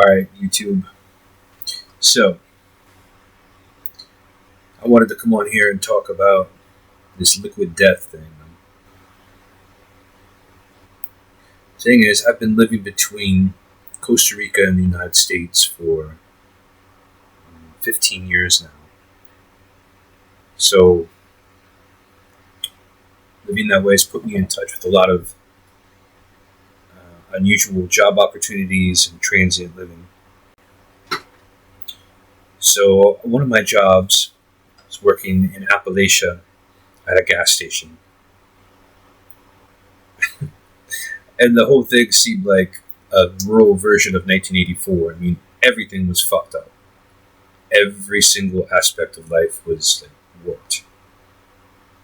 Alright, YouTube. So, I wanted to come on here and talk about this liquid death thing. The thing is, I've been living between Costa Rica and the United States for 15 years now. So, living that way has put me in touch with a lot of unusual job opportunities and transient living. So, one of my jobs was working in Appalachia at a gas station. And the whole thing seemed like a rural version of 1984. I mean, everything was fucked up. Every single aspect of life was warped.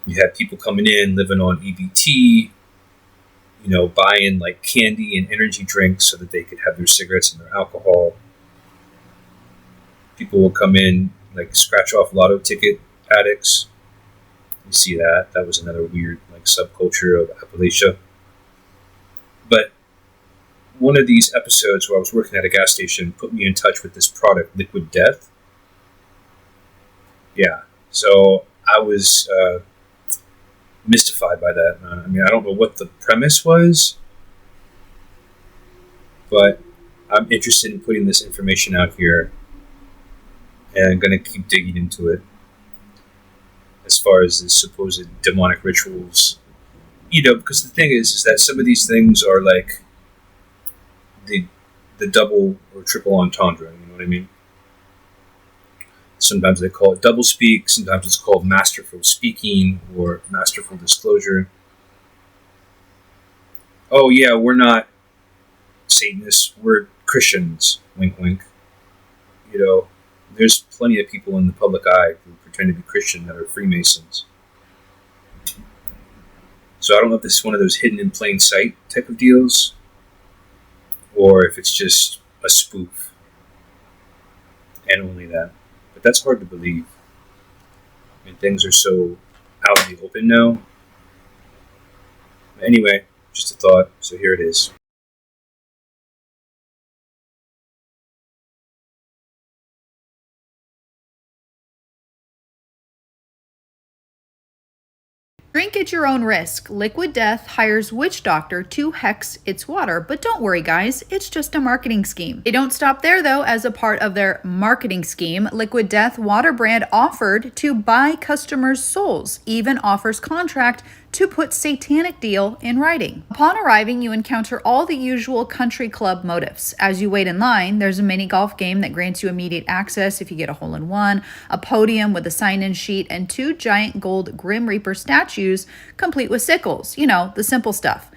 You had people coming in, living on EBT, buying candy and energy drinks so that they could have their cigarettes and their alcohol. People will come in, scratch off lotto ticket addicts. You see that. That was another weird subculture of Appalachia. But one of these episodes where I was working at a gas station put me in touch with this product, Liquid Death. Yeah. So I was mystified by that. I mean, I don't know what the premise was, but I'm interested in putting this information out here, and I'm going to keep digging into it as far as the supposed demonic rituals. Because the thing is that some of these things are like the double or triple entendre, you know what I mean? Sometimes they call it double speak, sometimes it's called masterful speaking or masterful disclosure. Oh yeah, we're not Satanists, we're Christians, wink wink. There's plenty of people in the public eye who pretend to be Christian that are Freemasons. So I don't know if this is one of those hidden in plain sight type of deals, or if it's just a spoof, and only that. But that's hard to believe. I mean, things are so out in the open now. Anyway, just a thought, so here it is. Drink at your own risk. Liquid Death hires witch doctor to hex its water. But don't worry, guys, it's just a marketing scheme. They don't stop there, though. As a part of their marketing scheme, Liquid Death water brand offered to buy customers' souls, even offers contract to put Satanic deal in writing. Upon arriving, you encounter all the usual country club motifs. As you wait in line, there's a mini golf game that grants you immediate access if you get a hole-in-one, a podium with a sign-in sheet, and 2 giant gold Grim Reaper statues complete with sickles. The simple stuff.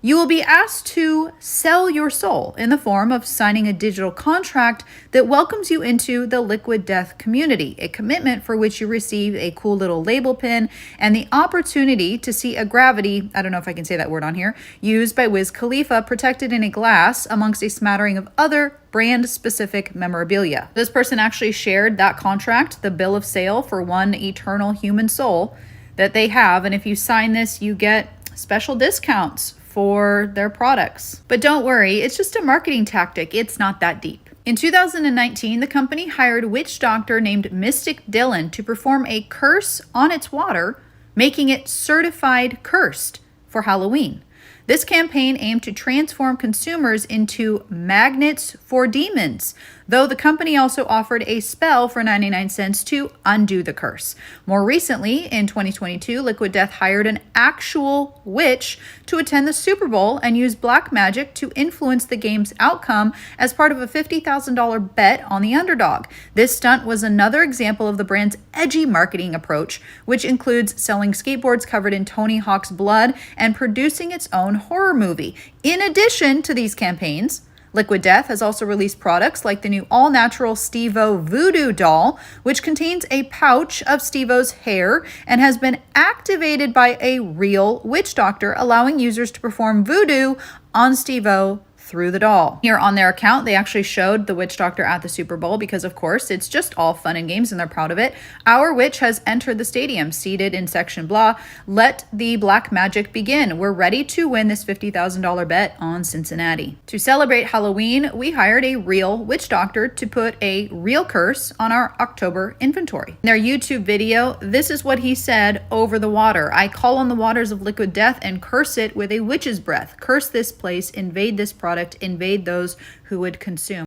You will be asked to sell your soul in the form of signing a digital contract that welcomes you into the Liquid Death community, a commitment for which you receive a cool little label pin and the opportunity to see a gravity, I don't know if I can say that word on here, used by Wiz Khalifa, protected in a glass amongst a smattering of other brand-specific memorabilia. This person actually shared that contract, the bill of sale for one eternal human soul that they have, and if you sign this, you get special discounts for their products. But don't worry, it's just a marketing tactic. It's not that deep. In 2019, the company hired a witch doctor named Mystic Dylan to perform a curse on its water, making it certified cursed for Halloween. This campaign aimed to transform consumers into magnets for demons, though the company also offered a spell for 99 cents to undo the curse. More recently, in 2022, Liquid Death hired an actual witch to attend the Super Bowl and use black magic to influence the game's outcome as part of a $50,000 bet on the underdog. This stunt was another example of the brand's edgy marketing approach, which includes selling skateboards covered in Tony Hawk's blood and producing its own horror movie. In addition to these campaigns, Liquid Death has also released products like the new all-natural Steve-O Voodoo doll, which contains a pouch of Steve-O's hair and has been activated by a real witch doctor, allowing users to perform voodoo on Steve-O through the doll. Here on their account, they actually showed the witch doctor at the Super Bowl because, of course, it's just all fun and games and they're proud of it. Our witch has entered the stadium, seated in section blah. Let the black magic begin. We're ready to win this $50,000 bet on Cincinnati. To celebrate Halloween, we hired a real witch doctor to put a real curse on our October inventory. In their YouTube video, this is what he said over the water. I call on the waters of liquid death and curse it with a witch's breath. Curse this place, invade this product, invade those who would consume.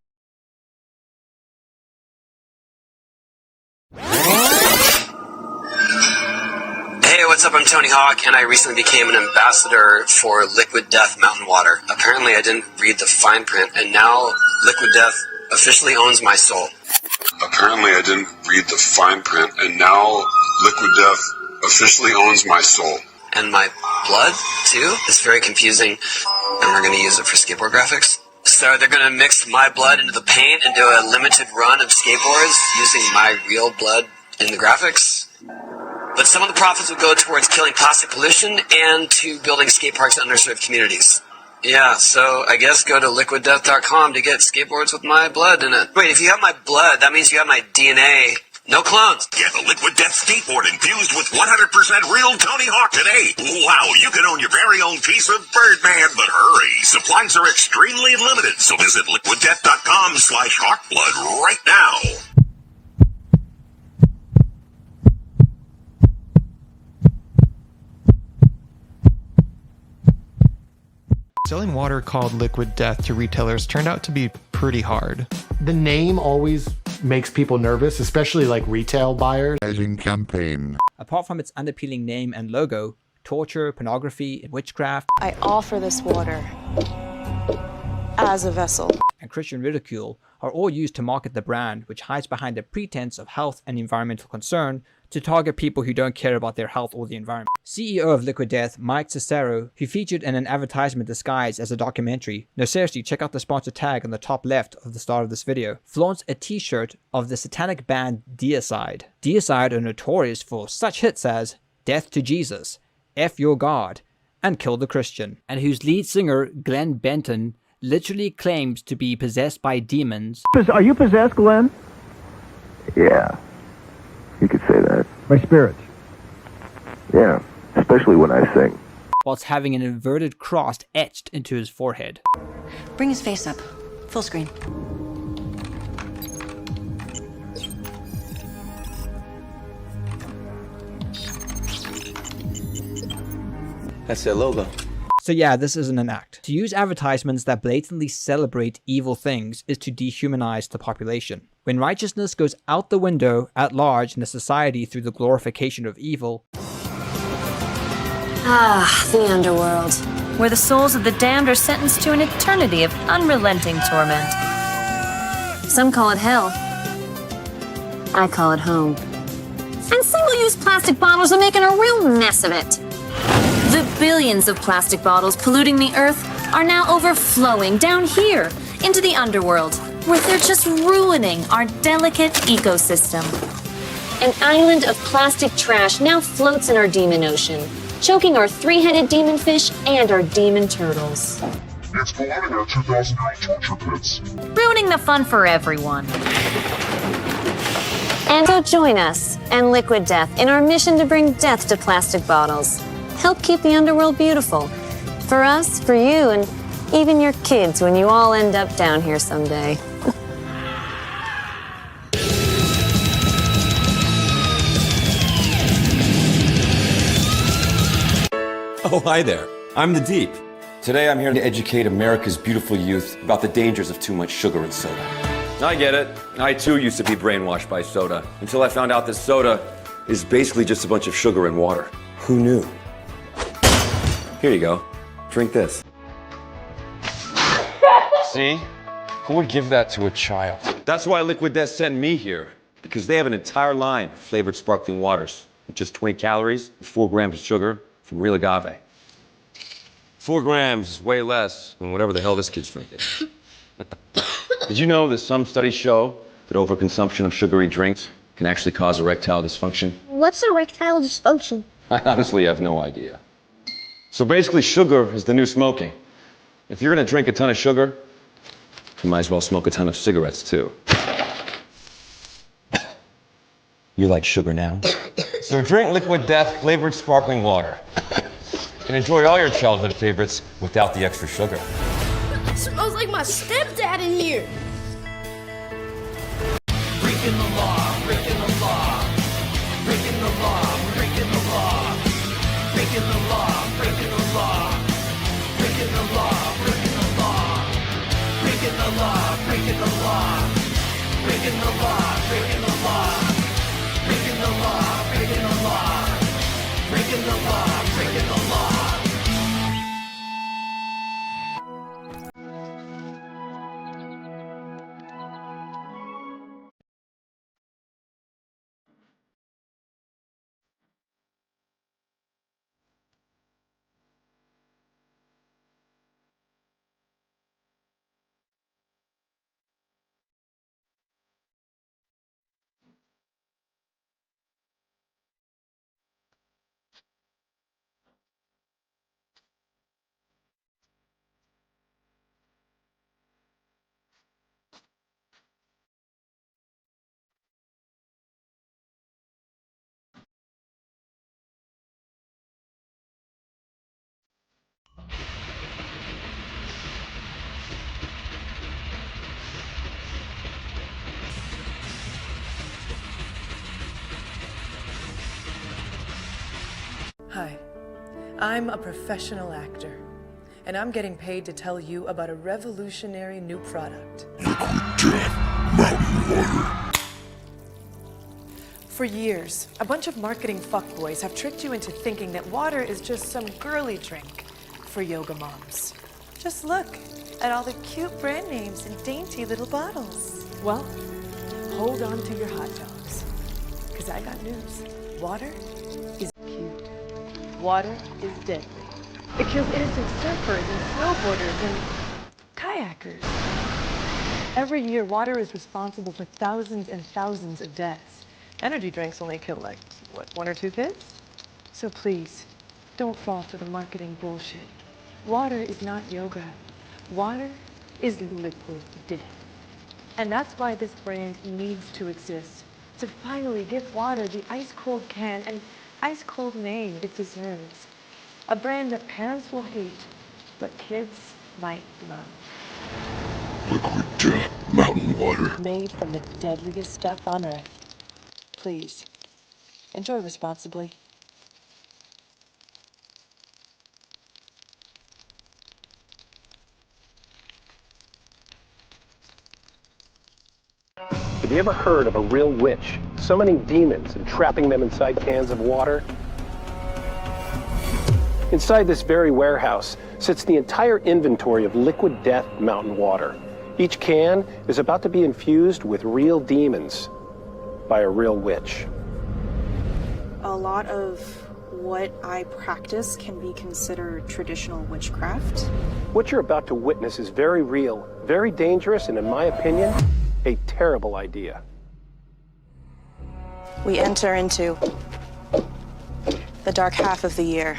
Hey, what's up? I'm Tony Hawk, and I recently became an ambassador for Liquid Death Mountain Water. Apparently, I didn't read the fine print, and now Liquid Death officially owns my soul. Apparently, I didn't read the fine print, and now Liquid Death officially owns my soul. And my blood, too? It's very confusing, and we're going to use it for skateboard graphics. So they're going to mix my blood into the paint and do a limited run of skateboards using my real blood in the graphics. But some of the profits would go towards killing plastic pollution and to building skate parks in underserved communities. Yeah, so I guess go to liquiddeath.com to get skateboards with my blood in it. Wait, if you have my blood, that means you have my DNA. No clones. Get a Liquid Death skateboard infused with 100% real Tony Hawk today. Wow, you can own your very own piece of Birdman, but hurry. Supplies are extremely limited, so visit liquiddeath.com/hawkblood right now. Selling water called Liquid Death to retailers turned out to be pretty hard. The name always makes people nervous, especially like retail buyers. Campaign. Apart from its unappealing name and logo, torture, pornography, and witchcraft, I offer this water as a vessel, and Christian ridicule are all used to market the brand, which hides behind the pretense of health and environmental concern to target people who don't care about their health or the environment. CEO of Liquid Death, Mike Cicero, who featured in an advertisement disguised as a documentary, no seriously, check out the sponsor tag on the top left of the start of this video, flaunts a t-shirt of the Satanic band Deicide. Deicide are notorious for such hits as Death to Jesus, F Your God, and Kill the Christian, and whose lead singer, Glenn Benton, literally claims to be possessed by demons. Are you possessed, Glenn? Yeah, you could say that. By spirits? Yeah, especially when I sing. Whilst having an inverted cross etched into his forehead. Bring his face up. Full screen. That's their logo. So yeah, this isn't an act. To use advertisements that blatantly celebrate evil things is to dehumanize the population. When righteousness goes out the window at large in a society through the glorification of evil. Ah, the underworld, where the souls of the damned are sentenced to an eternity of unrelenting torment. Some call it hell. I call it home. And single-use plastic bottles are making a real mess of it. The billions of plastic bottles polluting the earth are now overflowing down here into the underworld, where they're just ruining our delicate ecosystem. An island of plastic trash now floats in our demon ocean, choking our three-headed demon fish and our demon turtles. It's polluting our 2,000-year-old torture pits. Ruining the fun for everyone. And so join us and Liquid Death in our mission to bring death to plastic bottles. Help keep the underworld beautiful. For us, for you, and even your kids when you all end up down here someday. Oh, hi there. I'm the Deep. Today I'm here to educate America's beautiful youth about the dangers of too much sugar in soda. I get it. I too used to be brainwashed by soda until I found out that soda is basically just a bunch of sugar and water. Who knew? Here you go. Drink this. See? Who would give that to a child? That's why Liquid Death sent me here, because they have an entire line of flavored sparkling waters with just 20 calories, 4 grams of sugar from real agave. 4 grams is way less than whatever the hell this kid's drinking. Did you know that some studies show that overconsumption of sugary drinks can actually cause erectile dysfunction? What's erectile dysfunction? I honestly have no idea. So basically, sugar is the new smoking. If you're gonna drink a ton of sugar, you might as well smoke a ton of cigarettes too. You like sugar now? So drink Liquid Death flavored sparkling water. And enjoy all your childhood favorites without the extra sugar. It smells like my stepdad in here. Breaking the law, breaking the law, breaking the law, breaking the law, breaking the law, breaking the law, breaking the law, breaking the law, breaking the law, breaking the law, breaking the law, breaking the law, breaking the law, breaking the law, breaking the law, breaking the law. Hi, I'm a professional actor, and I'm getting paid to tell you about a revolutionary new product. Liquid Death Mountain Water. For years, a bunch of marketing fuckboys have tricked you into thinking that water is just some girly drink for yoga moms. Just look at all the cute brand names and dainty little bottles. Well, hold on to your hot dogs, because I got news. Water is cute. Water is deadly. It kills innocent surfers and snowboarders and kayakers. Every year, water is responsible for thousands and thousands of deaths. Energy drinks only kill, like, what, 1 or 2 kids? So please, don't fall for the marketing bullshit. Water is not yoga. Water is liquid death. And that's why this brand needs to exist. To finally give water the ice-cold can and ice-cold name it deserves. A brand that parents will hate, but kids might love. Liquid Death Mountain Water. Made from the deadliest stuff on earth. Please, enjoy responsibly. Have you ever heard of a real witch summoning demons and trapping them inside cans of water? Inside this very warehouse sits the entire inventory of Liquid Death Mountain Water. Each can is about to be infused with real demons by a real witch. A lot of what I practice can be considered traditional witchcraft. What you're about to witness is very real, very dangerous, and in my opinion, a terrible idea. We enter into the dark half of the year.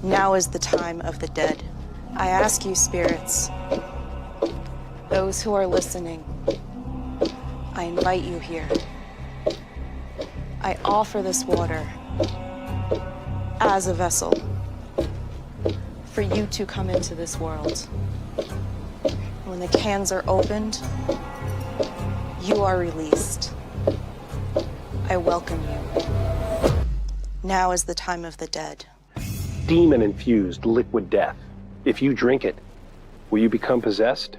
Now is the time of the dead. I ask you, spirits, those who are listening, I invite you here. I offer this water as a vessel for you to come into this world. When the cans are opened, you are released. I welcome you. Now is the time of the dead. Demon-infused liquid death. If you drink it, will you become possessed?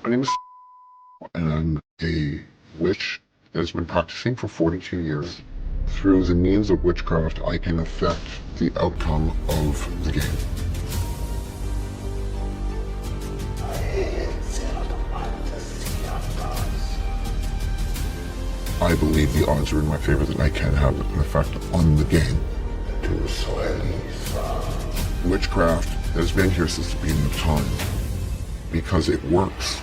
My name is and I'm a witch that has been practicing for 42 years. Through the means of witchcraft, I can affect the outcome of the game. I believe the odds are in my favor that I can have an effect on the game. Witchcraft has been here since the beginning of time because it works.